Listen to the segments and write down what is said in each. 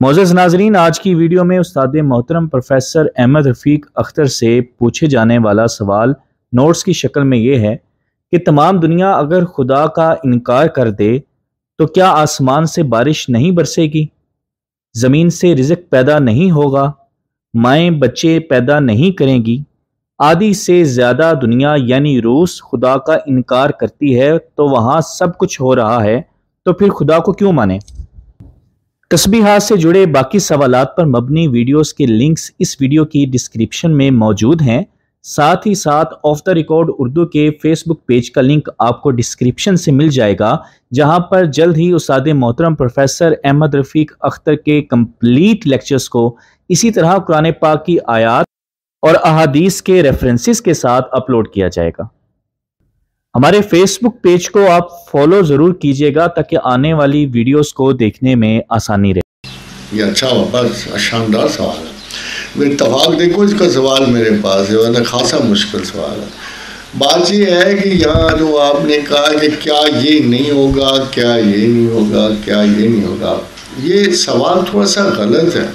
मोअज़्ज़ज़ नाज़रीन, आज की वीडियो में उस्ताद मोहतरम प्रोफेसर अहमद रफ़ीक अख्तर से पूछे जाने वाला सवाल नोट्स की शक्ल में ये है कि तमाम दुनिया अगर खुदा का इनकार कर दे तो क्या आसमान से बारिश नहीं बरसेगी, ज़मीन से रिज़्क़ पैदा नहीं होगा, माएँ बच्चे पैदा नहीं करेंगी, आधी से ज़्यादा दुनिया यानी रूस खुदा का इनकार करती है तो वहाँ सब कुछ हो रहा है, तो फिर खुदा को क्यों माने। तस्बीहात से जुड़े बाकी सवालात पर मबनी वीडियोस के लिंक्स इस वीडियो की डिस्क्रिप्शन में मौजूद हैं। साथ ही साथ ऑफ द रिकॉर्ड उर्दू के फेसबुक पेज का लिंक आपको डिस्क्रिप्शन से मिल जाएगा, जहां पर जल्द ही उस्ताद मोहतरम प्रोफेसर अहमद रफ़ीक अख्तर के कंप्लीट लेक्चर्स को इसी तरह कुरान पाक की आयात और अहादीस के रेफरेंसेस के साथ अपलोड किया जाएगा। हमारे फेसबुक पेज को आप फॉलो ज़रूर कीजिएगा ताकि आने वाली वीडियोस को देखने में आसानी रहे। ये अच्छा बस शानदार सवाल है। मेरे इत्तफाक देखो इसका सवाल मेरे पास है, वरना खासा मुश्किल सवाल है। बात ये है कि यहाँ जो आपने कहा कि क्या ये नहीं होगा, क्या ये नहीं होगा, क्या ये नहीं होगा, ये सवाल थोड़ा सा गलत है।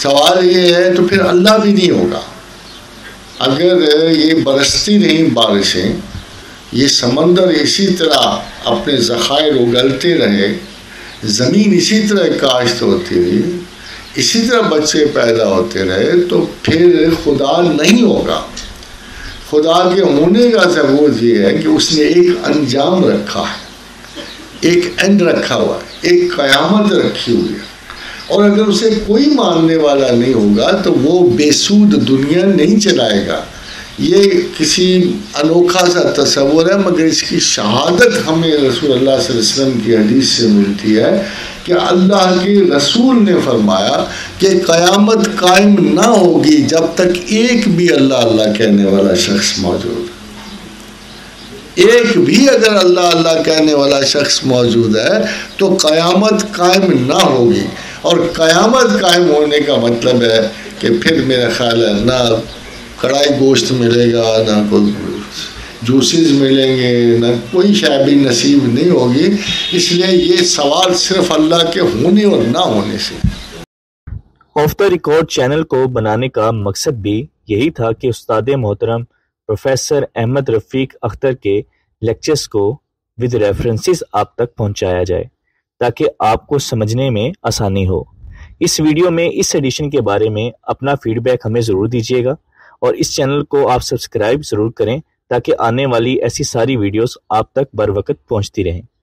सवाल ये है तो फिर अल्लाह भी नहीं होगा। अगर ये बरसती रही बारिशें, ये समंदर इसी तरह अपने ज़खायर उगलते रहे, ज़मीन इसी तरह काश्त होती रही, इसी तरह बच्चे पैदा होते रहे, तो फिर खुदा नहीं होगा। खुदा के होने का सबूत ये है कि उसने एक अंजाम रखा है, एक एंड रखा हुआ है, एक क़यामत रखी हुई है। और अगर उसे कोई मानने वाला नहीं होगा तो वो बेसूद दुनिया नहीं चलाएगा। ये किसी अनोखा सा तस्वुर है, मगर इसकी शहादत हमें रसूल अल्लाह सल्लल्लाहु अलैहि वसल्लम की हदीस से मिलती है कि अल्लाह के रसूल ने फरमाया कि क़यामत कायम ना होगी जब तक एक भी अल्लाह अल्लाह कहने वाला शख्स मौजूद है। एक भी अगर अल्लाह अल्लाह कहने वाला शख्स मौजूद है तो क़यामत कायम ना होगी। और क़यामत कायम होने का मतलब है कि फिर मेरा ख्याल है ना कढ़ाई गोश्त मिलेगा, ना कोई जूसेस मिलेंगे, ना कोई शय भी नसीब नहीं होगी। इसलिए ये सवाल सिर्फ अल्लाह के होने और ना होने से। ऑफ द रिकॉर्ड चैनल को बनाने का मकसद भी यही था कि उस्ताद मोहतरम प्रोफेसर अहमद रफ़ीक अख्तर के लेक्चर्स को विद रेफरेंसेस आप तक पहुंचाया जाए ताकि आपको समझने में आसानी हो। इस वीडियो में इस एडिशन के बारे में अपना फीडबैक हमें ज़रूर दीजिएगा और इस चैनल को आप सब्सक्राइब ज़रूर करें ताकि आने वाली ऐसी सारी वीडियोस आप तक बर वक्त पहुंचती रहें।